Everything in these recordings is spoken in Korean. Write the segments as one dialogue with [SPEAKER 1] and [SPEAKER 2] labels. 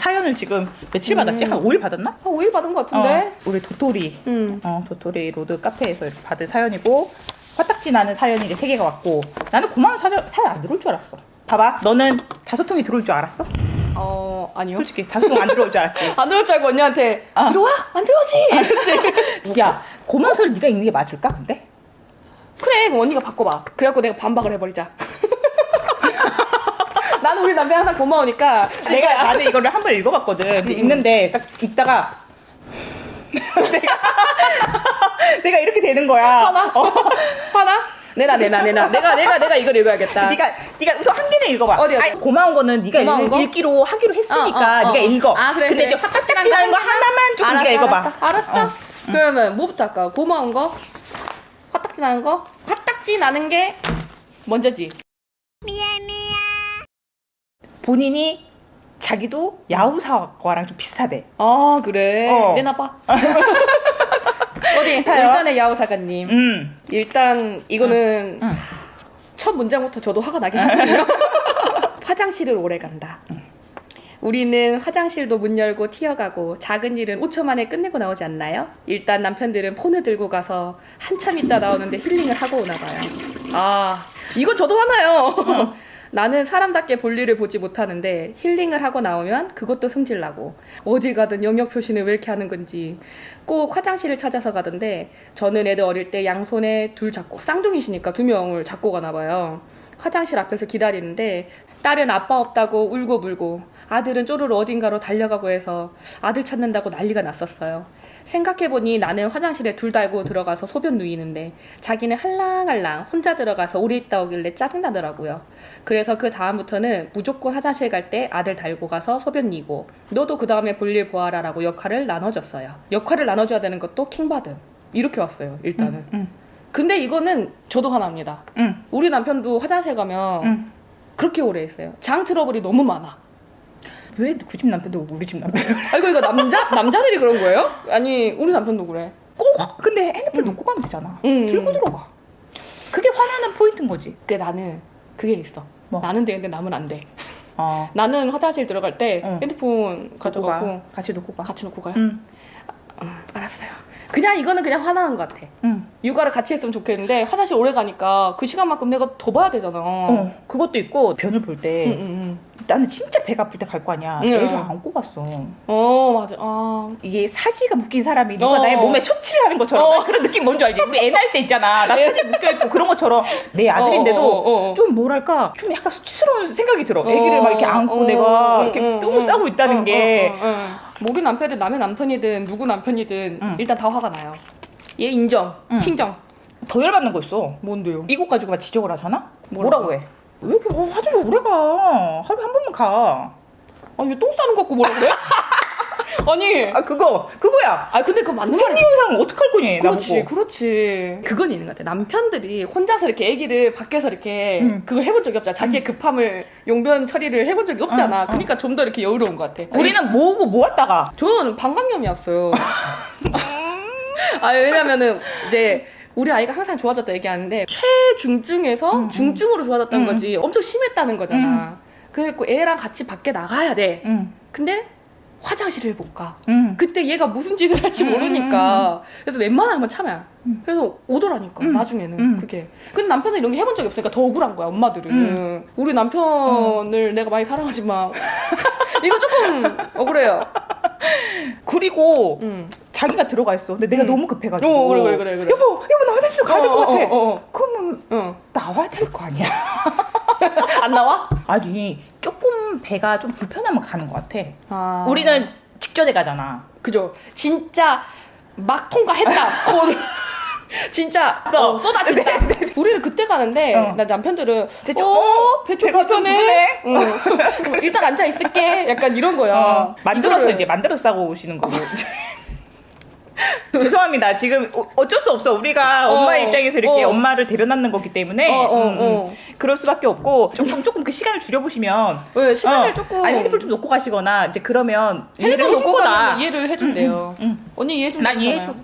[SPEAKER 1] 사연을 지금 며칠 받았지? 한 5일 받았나?
[SPEAKER 2] 한 5일 받은 것 같은데?
[SPEAKER 1] 우리 도토리 도토리 로드 카페에서 이렇게 받은 사연이고 화딱지 나는 사연이 이제 3개가 왔고 나는 고마운 사연 안 들어올 줄 알았어. 봐봐, 너는 5통이 들어올 줄 알았어?
[SPEAKER 2] 아니요.
[SPEAKER 1] 솔직히 5통 안 들어올 줄 알았지?
[SPEAKER 2] 안 들어올 줄 알고 언니한테 들어와? 안 들어오지? 이랬지.
[SPEAKER 1] 야, 고마운 소리 네가 읽는 게 맞을까 근데?
[SPEAKER 2] 그래, 그럼 언니가 바꿔봐. 그래갖고 내가 반박을 해버리자. 나는 우리 남편 항상 고마우니까
[SPEAKER 1] 나는 이거를 한 번 읽어봤거든. 근데 읽는데 딱 읽다가 내가 이렇게 되는 거야.
[SPEAKER 2] 화나? 화나? 내가 이걸 읽어야겠다.
[SPEAKER 1] 네가 우선 한 개는 읽어봐.
[SPEAKER 2] 어디?
[SPEAKER 1] 아니, 고마운 거는 네가 읽기로 하기로 했으니까 네가 읽어.
[SPEAKER 2] 그래.
[SPEAKER 1] 근데 이제 화딱지나는 거 하나만 조금 네가 읽어봐.
[SPEAKER 2] 알았어. 그러면 뭐부터 할까? 고마운 거? 화딱지 나는 거? 화딱지 나는 게 먼저지.
[SPEAKER 1] 본인이 자기도 야후사과랑 좀 비슷하대.
[SPEAKER 2] 아, 그래. 내놔봐. 어디? 울산의 야후사과님. 일단 이거는 첫 문장부터 저도 화가 나긴 하거든요. 화장실을 오래 간다. 우리는 화장실도 문 열고 튀어가고 작은 일은 5초 만에 끝내고 나오지 않나요? 일단 남편들은 폰을 들고 가서 한참 있다 나오는데 힐링을 하고 오나 봐요. 이건 저도 화나요. 나는 사람답게 볼일을 보지 못하는데 힐링을 하고 나오면 그것도 승질나고 어딜 가든 영역 표시는 왜 이렇게 하는 건지 꼭 화장실을 찾아서 가던데 저는 애들 어릴 때 양손에 둘 잡고 쌍둥이시니까 2명을 잡고 가나 봐요. 화장실 앞에서 기다리는데 딸은 아빠 없다고 울고 불고 아들은 쪼르르 어딘가로 달려가고 해서 아들 찾는다고 난리가 났었어요. 생각해보니 나는 화장실에 둘 달고 들어가서 소변 누이는데 자기는 할랑할랑 혼자 들어가서 오래 있다 오길래 짜증나더라고요. 그래서 그 다음부터는 무조건 화장실 갈 때 아들 달고 가서 소변 누이고 너도 그 다음에 볼일 보아라 라고 역할을 나눠줬어요. 역할을 나눠줘야 되는 것도 킹받음. 이렇게 왔어요 일단은. 근데 이거는 저도 화납니다. 우리 남편도 화장실 가면 그렇게 오래 있어요. 장 트러블이 너무 많아.
[SPEAKER 1] 왜 그 집 남편도 우리 집 남편?
[SPEAKER 2] 이거 남자들이 그런 거예요? 아니 우리 남편도 그래.
[SPEAKER 1] 꼭 근데 핸드폰 놓고 가면 되잖아. 들고 들어가. 그게 화나는 포인트인 거지.
[SPEAKER 2] 근데 나는 그게 있어.
[SPEAKER 1] 뭐?
[SPEAKER 2] 나는 되는데 남은 안 돼. 나는 화장실 들어갈 때 핸드폰 가져가고
[SPEAKER 1] 같이 놓고 가.
[SPEAKER 2] 같이 놓고 가요? 알았어요. 이거는 그냥 화나는 것 같아. 육아를 같이 했으면 좋겠는데 화장실 오래 가니까 그 시간만큼 내가 더 봐야 되잖아.
[SPEAKER 1] 그것도 있고 변을 볼 때 나는 진짜 배가 아플 때 갈 거 아니야. 애를 안고 갔어.
[SPEAKER 2] 맞아.
[SPEAKER 1] 이게 사지가 묶인 사람이 누가 나의 몸에 처치를 하는 것처럼 그런 느낌 뭔지 알지? 우리 애 낳을 때 있잖아. 나 사지 묶여있고 그런 것처럼 내 아들인데도 좀 뭐랄까 좀 약간 수치스러운 생각이 들어. 애기를 막 이렇게 안고 내가 이렇게 똥을 싸고 있다는 게
[SPEAKER 2] 우리 남편이든 남의 남편이든 누구 남편이든 일단 다 화가 나요. 얘 인정, 킹정.
[SPEAKER 1] 더 열받는 거 있어.
[SPEAKER 2] 뭔데요?
[SPEAKER 1] 이거 가지고 막 지적을 하잖아? 뭐라고 해? 왜 이렇게 화장실 오래 가? 하루에 한 번만 가.
[SPEAKER 2] 아니 똥 싸는 거 갖고 뭐라 그래? 아니
[SPEAKER 1] 그거야.
[SPEAKER 2] 근데 그거 맞는 말이야.
[SPEAKER 1] 생리현상 어떡할 거니?
[SPEAKER 2] 그렇지. 그건 있는 것 같아. 남편들이 혼자서 이렇게 애기를 밖에서 이렇게 그걸 해본 적이 없잖아. 자기의 급함을 용변 처리를 해본 적이 없잖아. 그러니까 좀 더 이렇게 여유로운 것 같아.
[SPEAKER 1] 우리는 모았다가
[SPEAKER 2] 저는 방광염이었어요. 왜냐면은 이제 우리 아이가 항상 좋아졌다 얘기하는데 최중증에서 중증으로 좋아졌다는 거지 엄청 심했다는 거잖아. 그래갖고 애랑 같이 밖에 나가야 돼. 근데 화장실을 못 가. 그때 얘가 무슨 짓을 할지 모르니까. 그래서 웬만하면 참아요. 그래서 오더라니까 나중에는 그게. 근데 남편은 이런 게 해본 적이 없으니까 더 억울한 거야 엄마들은. 우리 남편을 내가 많이 사랑하지만 이거 조금 억울해요.
[SPEAKER 1] 그리고 자기가 들어가 있어. 근데 내가 너무 급해가지고.
[SPEAKER 2] 그래.
[SPEAKER 1] 여보 나 화장실 가야 될 것 같아. 그러면 나와야 될 거 아니야.
[SPEAKER 2] 안 나와?
[SPEAKER 1] 아니 조금 배가 좀 불편하면 가는 것 같아. 우리는 직전에 가잖아. 그죠?
[SPEAKER 2] 진짜 막 통과했다. 진짜 쏟아진다. 우리는 그때 가는데 나 남편들은 배 좀 불편해. 일단 앉아 있을게. 약간 이런 거야.
[SPEAKER 1] 만들어서 싸고 오시는 거고. 죄송합니다. 지금 어쩔 수 없어. 우리가 엄마의 입장에서 이렇게 엄마를 대변하는 거기 때문에 그럴 수밖에 없고 조금 그 시간을 줄여보시면
[SPEAKER 2] 시간을 조금
[SPEAKER 1] 아니 핸드폰 좀 놓고 가시거나 이제 그러면
[SPEAKER 2] 핸드폰 놓고 가면 이해를 해준대요. 언니 이해해 준다.
[SPEAKER 1] 난 이해해줘.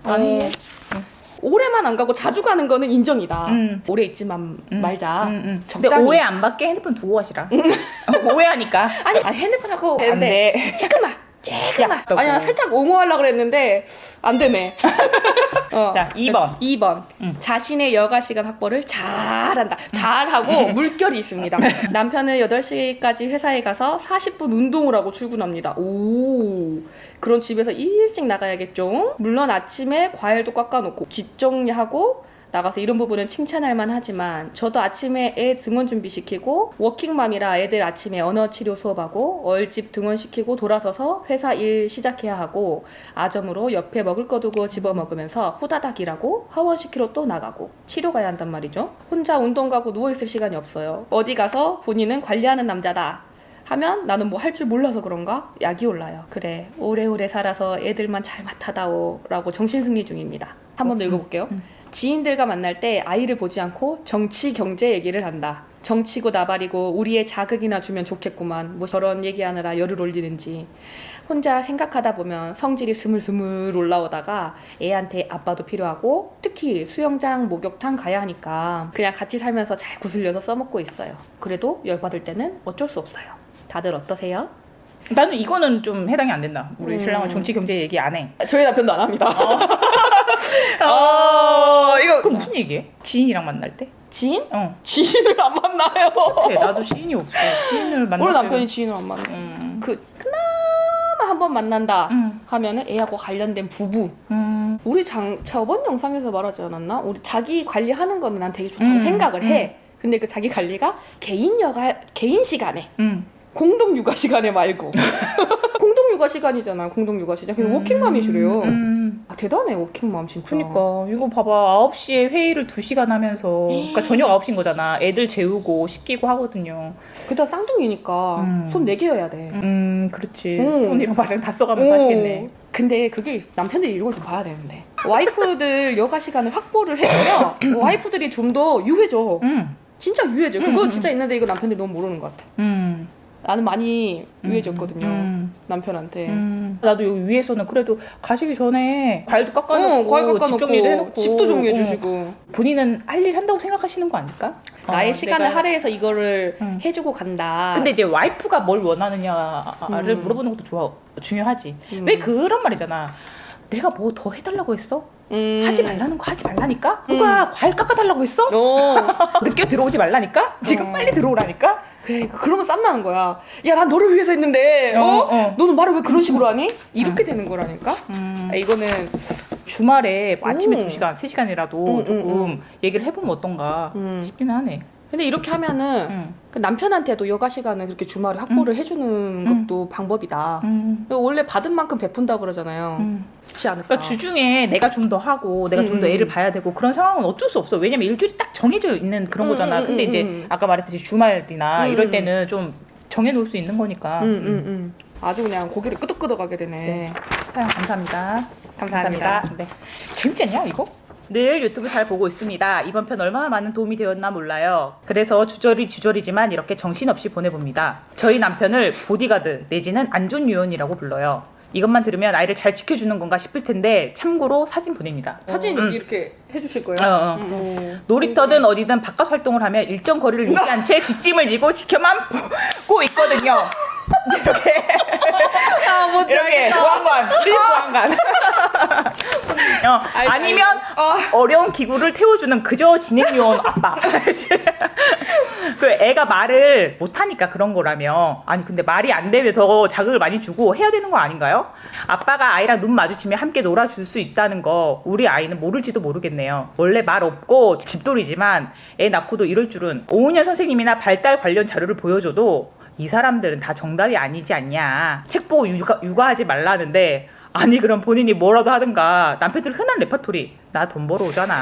[SPEAKER 2] 오래만 안 가고 자주 가는 거는 인정이다. 오래 있지만 말자.
[SPEAKER 1] 근데
[SPEAKER 2] 적당히.
[SPEAKER 1] 오해 안 받게 핸드폰 두고 가시라. 오해하니까.
[SPEAKER 2] 아니 핸드폰하고
[SPEAKER 1] 안 돼.
[SPEAKER 2] 잠깐만. 아니 나 살짝 옹호하려고 그랬는데 안 되네.
[SPEAKER 1] 자, 2번.
[SPEAKER 2] 2번. 자신의 여가 시간 확보를 잘한다. 잘하고 물결이 있습니다. 남편은 8시까지 회사에 가서 40분 운동을 하고 출근합니다. 오. 그런 집에서 일찍 나가야겠죠? 물론 아침에 과일도 깎아놓고 집 정리하고 나가서 이런 부분은 칭찬할 만하지만 저도 아침에 애 등원 준비시키고 워킹맘이라 애들 아침에 언어치료 수업하고 얼집 등원시키고 돌아서서 회사 일 시작해야 하고 아점으로 옆에 먹을 거 두고 집어먹으면서 후다닥 일하고 하원시키러 또 나가고 치료 가야 한단 말이죠. 혼자 운동 가고 누워있을 시간이 없어요. 어디 가서 본인은 관리하는 남자다 하면 나는 뭐 할 줄 몰라서 그런가? 약이 올라요. 그래 오래오래 살아서 애들만 잘 맡아다오 라고 정신승리 중입니다. 한 번 더 읽어볼게요. 지인들과 만날 때 아이를 보지 않고 정치 경제 얘기를 한다. 정치고 나발이고 우리의 자극이나 주면 좋겠구만. 뭐 저런 얘기하느라 열을 올리는지. 혼자 생각하다 보면 성질이 스물스물 올라오다가 애한테 아빠도 필요하고 특히 수영장 목욕탕 가야 하니까 그냥 같이 살면서 잘 구슬려서 써먹고 있어요. 그래도 열받을 때는 어쩔 수 없어요. 다들 어떠세요?
[SPEAKER 1] 나는 이거는 좀 해당이 안 된다. 우리 신랑은 정치 경제 얘기 안 해.
[SPEAKER 2] 저희 남편도 안 합니다.
[SPEAKER 1] 이거 그럼 무슨 얘기해? 지인이랑 만날 때?
[SPEAKER 2] 지인?
[SPEAKER 1] 어.
[SPEAKER 2] 지인을 안 만나요.
[SPEAKER 1] 그래, 나도 지인이 없어. 지인을 만날
[SPEAKER 2] 우리
[SPEAKER 1] 때는-
[SPEAKER 2] 남편이 지인을 안 만나. 그나마 한 번 만난다 하면은 애하고 관련된 부부. 우리 저번 영상에서 말하지 않았나? 우리 자기 관리하는 거는 난 되게 좋다고 생각을 해. 근데 그 자기 관리가 개인 시간에. 공동 육아 시간에 말고. 공동 육아 시간이잖아. 공동 육아 시간. 근데 워킹맘이시래요. 아, 대단해 워킹맘 진짜.
[SPEAKER 1] 그러니까 이거 봐봐. 9시에 회의를 2시간 하면서 그러니까 저녁 9시인 거잖아. 애들 재우고 씻기고 하거든요.
[SPEAKER 2] 게다가 쌍둥이니까 손 4개여야 돼.
[SPEAKER 1] 그렇지. 손이랑 발이랑 다 써가면서 하시겠네.
[SPEAKER 2] 근데 그게 남편들이 이런 걸 좀 봐야 되는데 와이프들 여가 시간을 확보를 해줘야 와이프들이 좀 더 유해져. 진짜 유해져. 그거 진짜 있는데 이거 남편들이 너무 모르는 것 같아. 나는 많이 유해졌거든요. 남편한테.
[SPEAKER 1] 나도 여기 위에서는 그래도 가시기 전에 과일도 깎아놓고,
[SPEAKER 2] 과일 깎아놓고
[SPEAKER 1] 집 정리도 해놓고
[SPEAKER 2] 집도 정리해주시고.
[SPEAKER 1] 본인은 할 일 한다고 생각하시는 거 아닐까?
[SPEAKER 2] 나의 시간을
[SPEAKER 1] 내가-
[SPEAKER 2] 할애해서 이거를 해주고 간다.
[SPEAKER 1] 근데 이제 와이프가 뭘 원하느냐를 물어보는 것도 중요하지. 왜 그런 말이잖아. 내가 뭐 더 해달라고 했어? 하지 말라는 거 하지 말라니까? 누가 과일 깎아달라고 했어? 늦게 들어오지 말라니까? 지금 빨리 들어오라니까?
[SPEAKER 2] 그래, 그러면 쌈나는 거야. 야, 난 너를 위해서 했는데, 너는 말을 왜 그런 식으로 하니? 이렇게 되는 거라니까? 이거는.
[SPEAKER 1] 주말에 아침에 2시간, 3시간이라도 조금 얘기를 해보면 어떤가 싶기는 하네.
[SPEAKER 2] 근데 이렇게 하면은 그 남편한테도 여가 시간을 그렇게 주말에 확보를 해주는 것도 방법이다. 원래 받은 만큼 베푼다고 그러잖아요. 그렇지 않을까?
[SPEAKER 1] 그러니까 주중에 내가 좀 더 하고 내가 좀 더 애를 봐야 되고 그런 상황은 어쩔 수 없어. 왜냐면 일주일이 딱 정해져 있는 그런 거잖아. 근데 이제 아까 말했듯이 주말이나 이럴 때는 좀 정해놓을 수 있는 거니까.
[SPEAKER 2] 아주 그냥 고기를 끄덕끄덕하게 되네.
[SPEAKER 1] 네. 사연 감사합니다.
[SPEAKER 2] 감사합니다.
[SPEAKER 1] 네. 재밌지 않냐 이거? 늘 유튜브 잘 보고 있습니다. 이번 편 얼마나 많은 도움이 되었나 몰라요. 그래서 주저리지만 이렇게 정신없이 보내봅니다. 저희 남편을 보디가드 내지는 안전요원이라고 불러요. 이것만 들으면 아이를 잘 지켜주는 건가 싶을 텐데 참고로 사진 보냅니다.
[SPEAKER 2] 사진 여기 이렇게 해주실 거예요?
[SPEAKER 1] 놀이터든 어디든 바깥 활동을 하면 일정 거리를 잃지 않은 채 뒷짐을 지고 지켜만 보고 있거든요. 이렇게 이렇게 보안관, 우리 보안관. 아니면 어려운 기구를 태워주는 그저 진행요원 아빠. 그 애가 말을 못하니까 그런 거라며. 아니 근데 말이 안 되면 더 자극을 많이 주고 해야 되는 거 아닌가요? 아빠가 아이랑 눈 마주치면 함께 놀아줄 수 있다는 거 우리 아이는 모를지도 모르겠네요. 원래 말 없고 집돌이지만 애 낳고도 이럴 줄은. 오은현 선생님이나 발달 관련 자료를 보여줘도 이 사람들은 다 정답이 아니지 않냐. 책 보고 육아하지 말라는데 아니 그럼 본인이 뭐라도 하든가. 남편들 흔한 레퍼토리. 나 돈 벌어오잖아.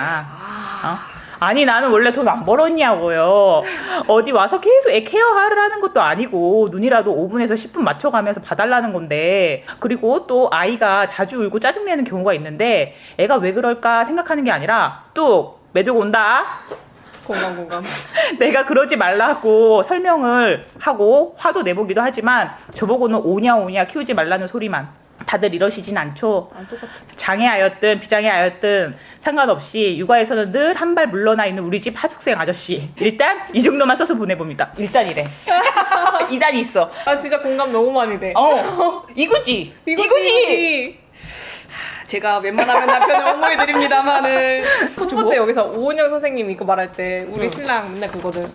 [SPEAKER 1] 아니 나는 원래 돈 안 벌었냐고요. 어디 와서 계속 애 케어를 하는 것도 아니고 눈이라도 5분에서 10분 맞춰가면서 봐달라는 건데. 그리고 또 아이가 자주 울고 짜증내는 경우가 있는데 애가 왜 그럴까 생각하는 게 아니라 뚝 매들고 온다.
[SPEAKER 2] 공감.
[SPEAKER 1] 내가 그러지 말라고 설명을 하고 화도 내보기도 하지만 저보고는 오냐 키우지 말라는 소리만. 다들 이러시진 않죠.
[SPEAKER 2] 안 똑같아.
[SPEAKER 1] 장애하였든 비장애하였든 상관없이 육아에서는 늘 한 발 물러나 있는 우리 집 하숙생 아저씨. 일단 이 정도만 써서 보내봅니다. 일단 이래. 2단이 있어.
[SPEAKER 2] 아 진짜 공감 너무 많이 돼.
[SPEAKER 1] 이거지.
[SPEAKER 2] 제가 웬만하면 남편을 옹호해드립니다만은 첫 때 여기서 오은영 선생님이 이거 말할 때 우리 신랑 맨날 그거든.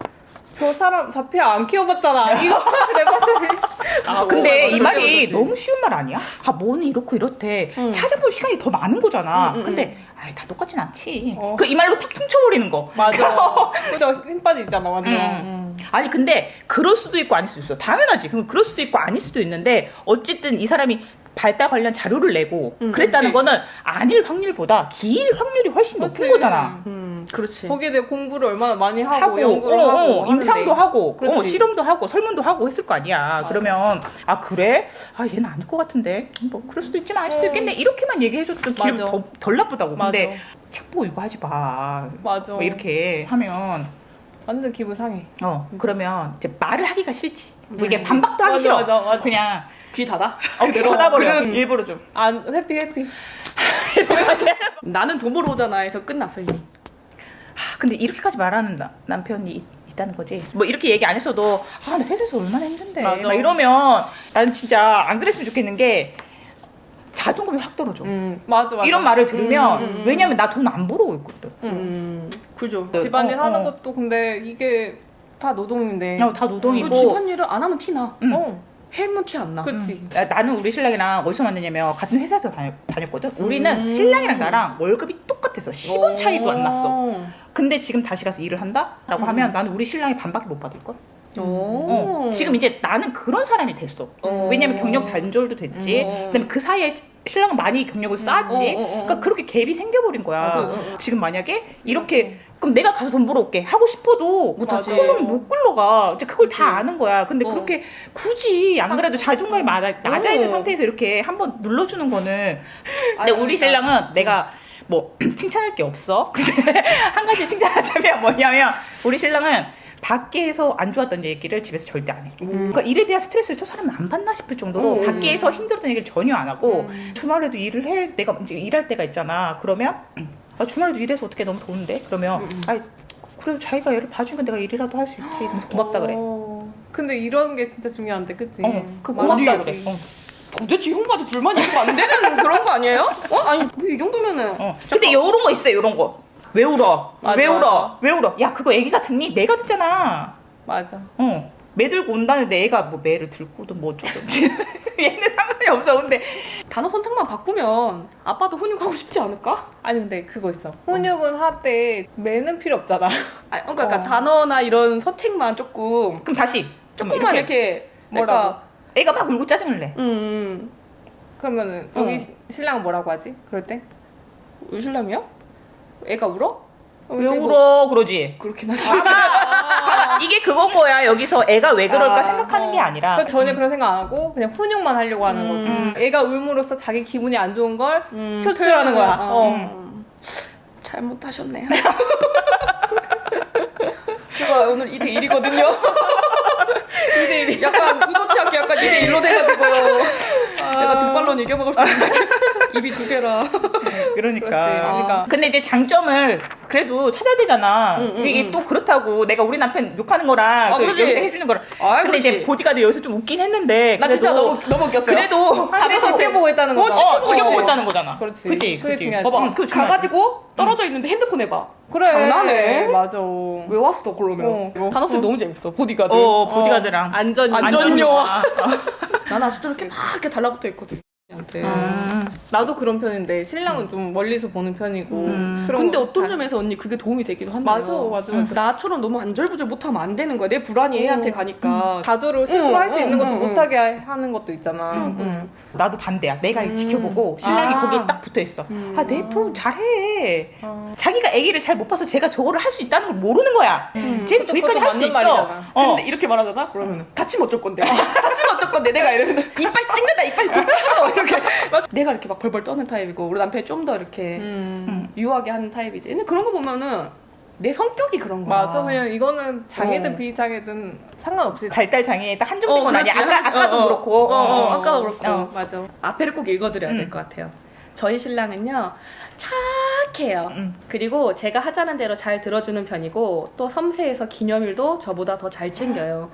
[SPEAKER 2] 저 사람 자폐 안 키워봤잖아. 이거 내 봤더니.
[SPEAKER 1] 근데 이 말이 너무 쉬운 말 아니야? 뭐는 이렇고 이렇대. 찾아볼 시간이 더 많은 거잖아. 근데 다 똑같진 않지. 이 말로 탁 퉁쳐버리는 거.
[SPEAKER 2] 맞아. 그죠? 힘 빠지잖아 완전.
[SPEAKER 1] 아니 근데 그럴 수도 있고 아닐 수도 있어. 당연하지. 그럴 수도 있고 아닐 수도 있는데 어쨌든 이 사람이 발달 관련 자료를 내고 그랬다는 거는 아닐 확률보다 길 확률이 훨씬 높은 거잖아.
[SPEAKER 2] 그렇지. 거기에 대해 공부를 얼마나 많이 하고 연구를 하고
[SPEAKER 1] 임상도 하고 실험도 하고 설문도 하고 했을 거 아니야. 맞아. 그러면 그래? 얘는 아닐 것 같은데 뭐 그럴 수도 있지만 아닐 수도 있겠네. 이렇게만 얘기해줘도 기분 덜 나쁘다고. 근데 책 보고 이거 하지 마.
[SPEAKER 2] 맞아.
[SPEAKER 1] 뭐 이렇게 하면
[SPEAKER 2] 완전 기분 상해.
[SPEAKER 1] 그러면 이제 말을 하기가 싫지. 이게 반박도 하기 싫어.
[SPEAKER 2] 맞아.
[SPEAKER 1] 그냥
[SPEAKER 2] 귀 닫아?
[SPEAKER 1] 귀 닫아버려. 일부러 좀.
[SPEAKER 2] 회피. 나는 돈 벌어 오잖아 해서 끝났어 이미.
[SPEAKER 1] 근데 이렇게까지 말하는 남편이 있다는 거지. 뭐 이렇게 얘기 안 했어도 나 회사에서 얼마나 힘든데 막 이러면 나는 진짜 안 그랬으면 좋겠는 게 자존감이 확 떨어져.
[SPEAKER 2] 맞아.
[SPEAKER 1] 이런 말을 들으면 왜냐면 나 돈 안 벌어오고 있거든.
[SPEAKER 2] 그죠. 집안일 하는 것도 근데 이게 다 노동인데.
[SPEAKER 1] 다 노동이고.
[SPEAKER 2] 집안일을 안 하면 티나. 해면 티 안 나. 그렇지.
[SPEAKER 1] 나는 우리 신랑이랑 어디서 만났냐면 같은 회사에서 다녔거든. 우리는 신랑이랑 나랑 월급이 똑같았어. 10원 차이도 안 났어. 근데 지금 다시 가서 일을 한다라고 하면 나는 우리 신랑이 반밖에 못 받을걸. 지금 이제 나는 그런 사람이 됐어. 왜냐면 경력 단절도 됐지. 그다음에 그 사이에 신랑은 많이 경력을 쌓았지. 그러니까 그렇게 갭이 생겨버린 거야. 지금 만약에 이렇게 그럼 내가 가서 돈 벌어올게 하고 싶어도 못하지. 그걸로는 못 굴러가. 이제 그걸 다 아는 거야. 근데 그렇게 굳이 안 그래도 자존감이 낮아 있는 상태에서 이렇게 한번 눌러주는 거는. 근데 우리 신랑은 내가 뭐 칭찬할 게 없어. 근데 한 가지 칭찬하자면 뭐냐면 우리 신랑은 밖에서 안 좋았던 얘기를 집에서 절대 안 해. 그러니까 일에 대한 스트레스를 저 사람은 안 받나 싶을 정도로 밖에서 힘들었던 얘기를 전혀 안 하고 주말에도 일을 해. 내가 이제 일할 때가 있잖아. 그러면 주말에도 일해서 어떻게 너무 더운데? 그러면 그래도 자기가 얘를 봐주니까 내가 일이라도 할 수 있지. 고맙다 그래.
[SPEAKER 2] 근데 이런 게 진짜 중요한데, 그치?
[SPEAKER 1] 고맙다 그래.
[SPEAKER 3] 도대체 형부한테 불만이 있으면 안 되는 그런 거 아니에요? 아니 뭐 이 정도면은.
[SPEAKER 1] 근데 요런 거 있어요. 요런 거. 왜 울어? 왜 울어? 왜 울어? 야 그거 애기가 듣니? 내가 듣잖아.
[SPEAKER 2] 맞아.
[SPEAKER 1] 매 들고 온다는데 애가 뭐 매를 들고도 뭐 어쩌고 얘는 상관이 없어. 근데
[SPEAKER 3] 단어 선택만 바꾸면 아빠도 훈육하고 싶지 않을까?
[SPEAKER 2] 아니 근데 그거 있어. 훈육은 하되 매는 필요 없잖아.
[SPEAKER 3] 그러니까 단어나 이런 선택만 조금
[SPEAKER 1] 그럼 다시
[SPEAKER 3] 조금만 이렇게
[SPEAKER 2] 뭐라고?
[SPEAKER 1] 애가 막 울고 짜증을 내.
[SPEAKER 2] 그러면은 여기 신랑은 뭐라고 하지? 그럴 때?
[SPEAKER 3] 우리 신랑이요? 애가 울어?
[SPEAKER 1] 왜 울어? 그러지.
[SPEAKER 3] 그렇긴 하지.
[SPEAKER 1] 봐라. 이게 그건 거야. 여기서 애가 왜 그럴까 생각하는 게 아니라
[SPEAKER 2] 전혀 그런 생각 안 하고 그냥 훈육만 하려고 하는 거지. 애가 울므로써 자기 기분이 안 좋은 걸 표출하는 거야.
[SPEAKER 3] 잘못하셨네요. 제가 오늘 2대1이거든요. 2대1. 약간 의도치 않게 약간 2대1로 돼가지고 내가 뒷발로 이겨먹을 수 있는데 입이 두 개라.
[SPEAKER 1] 그러니까. 근데 이제 장점을 그래도 찾아야 되잖아. 이게 또 그렇다고 내가 우리 남편 욕하는 거랑 여기서 해주는 거랑. 근데 이제 보디가드 여기서 좀 웃긴 했는데.
[SPEAKER 3] 나 진짜 너무 웃겼어요.
[SPEAKER 1] 그래도
[SPEAKER 2] 가면서 지켜보고 있다는 거잖아.
[SPEAKER 1] 지켜보고 있다는 거잖아.
[SPEAKER 2] 그렇지.
[SPEAKER 1] 그치.
[SPEAKER 2] 그게 중요하지.
[SPEAKER 1] 봐봐.
[SPEAKER 3] 가가지고 떨어져 있는데 핸드폰 해봐.
[SPEAKER 2] 그래.
[SPEAKER 3] 장난해.
[SPEAKER 2] 맞아.
[SPEAKER 3] 왜 왔어 그러면? 단어쌤 너무 재밌어. 보디가드.
[SPEAKER 1] 보디가드랑
[SPEAKER 2] 안전요.
[SPEAKER 3] 나는 아직도 이렇게 막 이렇게 달라붙어 있거든.
[SPEAKER 2] 나도 그런 편인데 신랑은 좀 멀리서 보는 편이고.
[SPEAKER 3] 근데 어떤 점에서 언니 그게 도움이 되기도 한대요.
[SPEAKER 2] 맞아.
[SPEAKER 3] 나처럼 너무 안절부절 못하면 안 되는 거야. 내 불안이 애한테 가니까.
[SPEAKER 2] 자도를 스스로 할 수 있는 것도 못하게 하는 것도 있잖아.
[SPEAKER 1] 나도 반대야. 내가 지켜보고 신랑이 거기에 딱 붙어있어. 내 돈 잘해. 자기가 아기를 잘 못 봐서 제가 저거를 할 수 있다는 걸 모르는 거야. 쟤는 저기까지 할 수 있어.
[SPEAKER 2] 말이잖아.
[SPEAKER 3] 근데 이렇게 말하잖아? 그러면 다치면 어쩔 건데? 다치면 어쩔 건데? 내가 이러면 이빨 찍는다. 이빨 곧 찍었어. 이렇게. 내가 이렇게 막 벌벌 떠는 타입이고 우리 남편이 좀 더 이렇게 유하게 하는 타입이지. 근데 그런 거 보면은
[SPEAKER 2] 내 성격이 그런 거야.
[SPEAKER 3] 맞아. 그냥 이거는 장애든 비장애든 상관없이
[SPEAKER 1] 발달 장애에 딱 한정된 건 아니야.
[SPEAKER 3] 그렇지.
[SPEAKER 1] 아까도 그렇고.
[SPEAKER 3] 아까도 그렇고.
[SPEAKER 1] 어.
[SPEAKER 3] 맞아. 앞에를 꼭 읽어드려야 될 것 같아요. 저희 신랑은요 착해요. 그리고 제가 하자는 대로 잘 들어주는 편이고 또 섬세해서 기념일도 저보다 더 잘 챙겨요.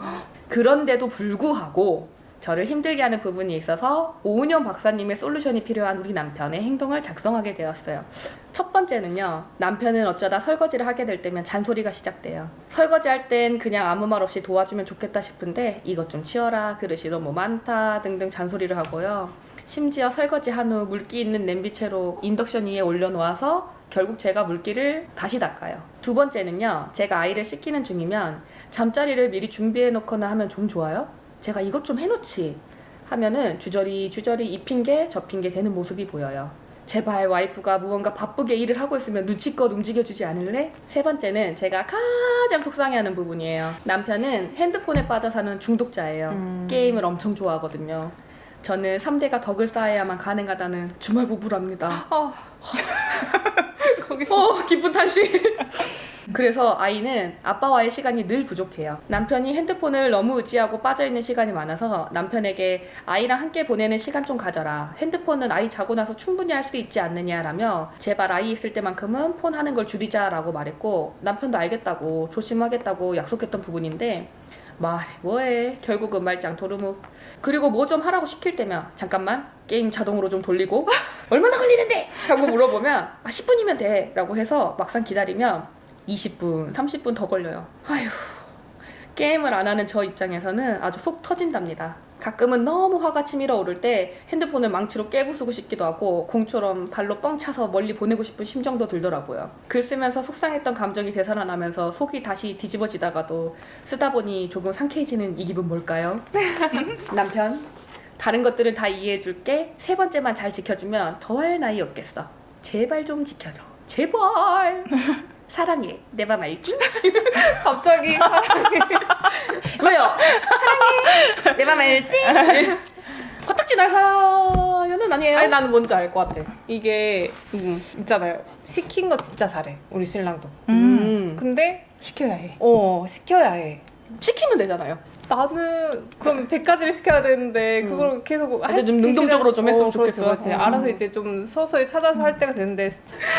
[SPEAKER 3] 그런데도 불구하고 저를 힘들게 하는 부분이 있어서 오은영 박사님의 솔루션이 필요한 우리 남편의 행동을 작성하게 되었어요. 첫 번째는요. 남편은 어쩌다 설거지를 하게 될 때면 잔소리가 시작돼요. 설거지할 땐 그냥 아무 말 없이 도와주면 좋겠다 싶은데 이것 좀 치워라, 그릇이 너무 많다 등등 잔소리를 하고요. 심지어 설거지 한 후 물기 있는 냄비채로 인덕션 위에 올려놓아서 결국 제가 물기를 다시 닦아요. 두 번째는요. 제가 아이를 씻기는 중이면 잠자리를 미리 준비해 놓거나 하면 좀 좋아요? 제가 이것 좀 해놓지 하면은 주저리 이 핑계 저 핑계 되는 모습이 보여요. 제발 와이프가 무언가 바쁘게 일을 하고 있으면 눈치껏 움직여주지 않을래? 세 번째는 제가 가장 속상해하는 부분이에요. 남편은 핸드폰에 빠져 사는 중독자예요. 게임을 엄청 좋아하거든요. 저는 3대가 덕을 쌓아야만 가능하다는 주말 부부랍니다. 거기서 기쁜 탄식. 그래서 아이는 아빠와의 시간이 늘 부족해요. 남편이 핸드폰을 너무 의지하고 빠져있는 시간이 많아서 남편에게 아이랑 함께 보내는 시간 좀 가져라. 핸드폰은 아이 자고 나서 충분히 할 수 있지 않느냐라며 제발 아이 있을 때만큼은 폰 하는 걸 줄이자라고 말했고 남편도 알겠다고 조심하겠다고 약속했던 부분인데 말해 뭐해 결국은 말짱 도루묵. 그리고 뭐 좀 하라고 시킬 때면 잠깐만 게임 자동으로 좀 돌리고 얼마나 걸리는데? 하고 물어보면 10분이면 돼 라고 해서 막상 기다리면 20분, 30분 더 걸려요. 아휴, 게임을 안 하는 저 입장에서는 아주 속 터진답니다. 가끔은 너무 화가 치밀어 오를 때 핸드폰을 망치로 깨부수고 싶기도 하고 공처럼 발로 뻥 차서 멀리 보내고 싶은 심정도 들더라고요. 글 쓰면서 속상했던 감정이 되살아나면서 속이 다시 뒤집어지다가도 쓰다 보니 조금 상쾌해지는 이 기분 뭘까요? 남편, 다른 것들은 다 이해해줄게. 세 번째만 잘 지켜주면 더할 나위 없겠어. 제발 좀 지켜줘. 제발. 사랑해. 내 맘 알지?
[SPEAKER 2] 갑자기 사랑해.
[SPEAKER 3] 왜요?
[SPEAKER 2] 사랑해. 내 맘 알지?
[SPEAKER 3] 코딱지 날 사연은 아니에요.
[SPEAKER 2] 아니 나는 뭔지 알 것 같아. 이게 있잖아요. 시킨 거 진짜 잘해. 우리 신랑도. 근데
[SPEAKER 1] 시켜야 해.
[SPEAKER 2] 시켜야 해.
[SPEAKER 3] 시키면 되잖아요.
[SPEAKER 2] 나는 그럼 100가지를 시켜야 되는데 그걸 계속
[SPEAKER 3] 근데 좀 능동적으로 좀 했으면
[SPEAKER 2] 그렇지,
[SPEAKER 3] 좋겠어.
[SPEAKER 2] 그렇지. 알아서 이제 좀 서서히 찾아서 할 때가 되는데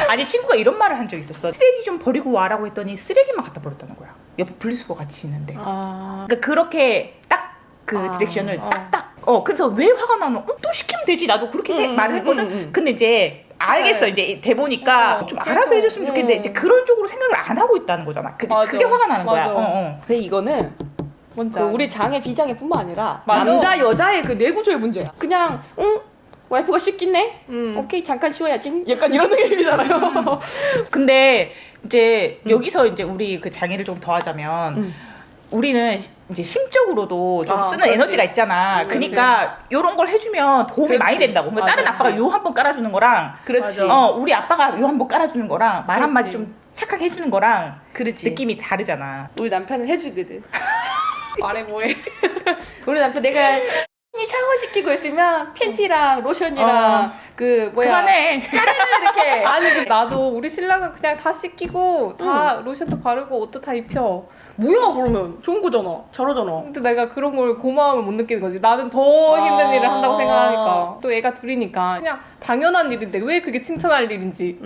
[SPEAKER 1] 아니 친구가 이런 말을 한 적 있었어. 쓰레기 좀 버리고 와라고 했더니 쓰레기만 갖다 버렸다는 거야. 옆에 분리수거 같이 있는데. 그러니까 그렇게 딱 그 디렉션을 딱딱. 그래서 왜 화가 나노? 또 시키면 되지. 나도 그렇게 말을 했거든. 근데 이제 알겠어. 이제 돼 보니까 좀 알아서 해줬으면 좋겠는데 이제 그런 쪽으로 생각을 안 하고 있다는 거잖아. 그게 화가 나는 거야.
[SPEAKER 3] 근데 이거는
[SPEAKER 2] 뭔지
[SPEAKER 3] 우리 장애 비장애뿐만 아니라
[SPEAKER 2] 맞아.
[SPEAKER 3] 남자 여자의 그 뇌구조의 문제야. 그냥 와이프가 씻겠네? 오케이 잠깐 쉬어야지. 약간 이런 느낌이잖아요.
[SPEAKER 1] 근데 이제 여기서 이제 우리 그 장애를 좀 더하자면 우리는 이제 심적으로도 좀 쓰는
[SPEAKER 3] 그렇지.
[SPEAKER 1] 에너지가 있잖아. 그러니까 이런 걸 해주면 도움이 많이 된다고. 그러니까 다른 아빠가 요 한 번 깔아주는 거랑
[SPEAKER 3] 그렇지.
[SPEAKER 1] 우리 아빠가 요 한 번 깔아주는 거랑 말 한마디 좀 착하게 해주는 거랑
[SPEAKER 3] 그렇지.
[SPEAKER 1] 느낌이 다르잖아.
[SPEAKER 3] 우리 남편은 해주거든.
[SPEAKER 2] 말해 뭐해.
[SPEAKER 3] 우리 남편 내가 샤워시키고 있으면 팬티랑 로션이랑 그 뭐야
[SPEAKER 1] 그만해.
[SPEAKER 3] 짜르르 이렇게
[SPEAKER 2] 아니 근데 나도 우리 신랑은 그냥 다 씻기고 다 로션도 바르고 옷도 다 입혀.
[SPEAKER 3] 뭐야 그러면 좋은 거잖아. 잘하잖아.
[SPEAKER 2] 근데 내가 그런 걸 고마움을 못 느끼는 거지. 나는 더 힘든 일을 한다고 생각하니까. 또 애가 둘이니까 그냥 당연한 일인데 왜 그게 칭찬할 일인지.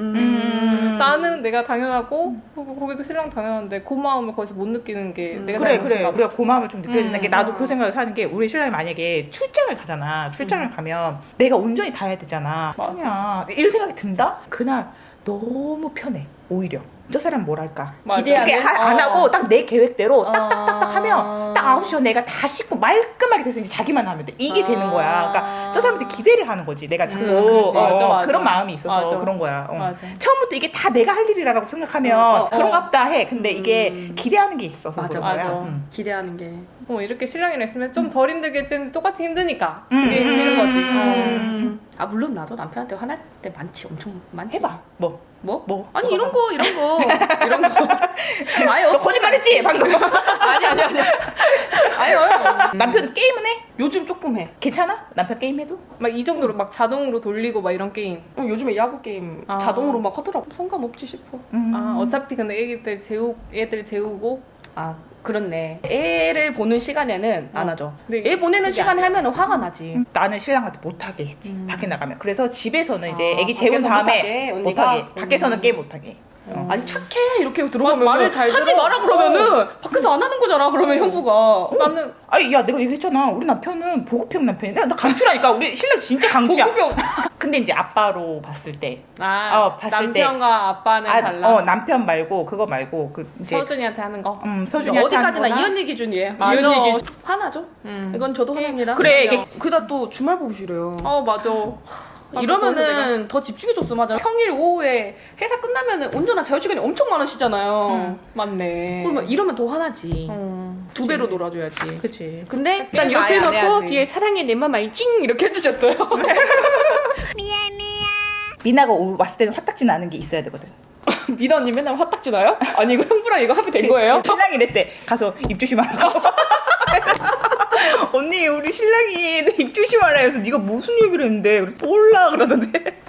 [SPEAKER 2] 나는 내가 당연하고 거기도 신랑 당연한데 고마움을 거기서 못 느끼는 게 내가
[SPEAKER 1] 그래
[SPEAKER 2] 잘못인가 봐.
[SPEAKER 1] 우리가 고마움을 좀 느껴야 된다는 게 나도 그 생각을 하는 게 우리 신랑이 만약에 출장을 가잖아. 출장을 가면 내가 온전히 다 해야 되잖아.
[SPEAKER 2] 맞아.
[SPEAKER 1] 그냥 이런 생각이 든다? 그날 너무 편해. 오히려 저 사람 뭐랄까
[SPEAKER 2] 맞아.
[SPEAKER 3] 기대하는?
[SPEAKER 1] 그렇게 안 하고 딱 내 계획대로 딱딱딱딱 하면 딱 9시 전에 내가 다 씻고 말끔하게 돼서 이제 자기만 하면 돼. 이게 되는 거야. 그러니까 저 사람한테 기대를 하는 거지. 내가 자꾸
[SPEAKER 2] 그렇지. 맞아.
[SPEAKER 1] 그런 마음이 있어서
[SPEAKER 2] 맞아.
[SPEAKER 1] 그런 거야.
[SPEAKER 2] 맞아.
[SPEAKER 1] 처음부터 이게 다 내가 할 일이라고 생각하면 그런가 보다 해. 근데 이게 기대하는 게 있어서
[SPEAKER 3] 맞아,
[SPEAKER 1] 그런 거야.
[SPEAKER 2] 맞아.
[SPEAKER 3] 기대하는 게
[SPEAKER 2] 이렇게 신랑이랑 있으면 좀 덜 힘들겠지만 똑같이 힘드니까 그게 싫은 거지.
[SPEAKER 3] 아 물론 나도 남편한테 화날 때 많지. 엄청 많지.
[SPEAKER 1] 해봐. 뭐?
[SPEAKER 3] 아니 이런 거 아예
[SPEAKER 1] 너 거짓말했지 방금.
[SPEAKER 3] 아니 아니요.
[SPEAKER 1] 남편 게임은 해?
[SPEAKER 3] 요즘 조금 해.
[SPEAKER 1] 괜찮아? 남편 게임 해도?
[SPEAKER 3] 막 이 정도로 막 자동으로 돌리고 막 이런 게임. 요즘에 야구 게임 자동으로 막 하더라고. 상관없지 싶어. 아 어차피 근데 애들 재우고 아 그렇네. 애를 보는 시간에는 안 하죠. 근데 애 보내는 시간에 하면은 화가 나지.
[SPEAKER 1] 나는 신랑한테 못하게 했지. 밖에 나가면. 그래서 집에서는 이제 애기
[SPEAKER 3] 밖에서
[SPEAKER 1] 재운 다음에
[SPEAKER 3] 언니가?
[SPEAKER 1] 못하게. 밖에서는 게임 못하게.
[SPEAKER 3] 아니 착해 이렇게 들어가면
[SPEAKER 2] 말을 잘
[SPEAKER 3] 하지
[SPEAKER 2] 들어.
[SPEAKER 3] 마라 그러면은 밖에서 안 하는 거잖아. 그러면 형부가 나는
[SPEAKER 1] 아니 야 내가 얘기했잖아. 우리 남편은 보급형 남편이야. 나 강추라니까. 우리 신랑 진짜 강추야.
[SPEAKER 3] 보급형.
[SPEAKER 1] 근데 이제 아빠로 봤을 때 봤을 때.
[SPEAKER 3] 남편과 아빠는 달라.
[SPEAKER 1] 남편 말고 그거 말고 그 이제
[SPEAKER 3] 서준이한테 하는 거.
[SPEAKER 1] 서준이한테
[SPEAKER 3] 어디까지나
[SPEAKER 1] 하는 거나?
[SPEAKER 3] 이언니 기준이에요.
[SPEAKER 2] 맞아.
[SPEAKER 3] 이언니 기준. 화나죠? 이건 저도 화납니다.
[SPEAKER 1] 그래, 이게
[SPEAKER 2] 그다 또 주말 보시래요.
[SPEAKER 3] 맞아. 이러면은 더 집중해줬어. 맞아. 평일 오후에 회사 끝나면은 온전한 자유시간이 엄청 많으시잖아요.
[SPEAKER 2] 맞네.
[SPEAKER 3] 그러면 이러면 더 화나지. 2배로 놀아줘야지.
[SPEAKER 1] 그치.
[SPEAKER 3] 근데 일단
[SPEAKER 2] 게임
[SPEAKER 3] 이렇게
[SPEAKER 2] 아예 안
[SPEAKER 3] 해놓고
[SPEAKER 2] 해야지.
[SPEAKER 3] 뒤에 사랑해 내 맘 알찡 이렇게 해주셨어요.
[SPEAKER 1] 미나가 왔을 때는 화딱지 나는 게 있어야 되거든.
[SPEAKER 3] 미나 언니 맨날 화딱지 나요? 아니 이거 형부랑 이거 합의된 거예요?
[SPEAKER 1] 신랑이 이랬대. 가서 입 조심하라고. 언니 우리 신랑이 내 입 조심하라 해서 네가 무슨 얘기를 했는데 그래서 몰라 그러던데.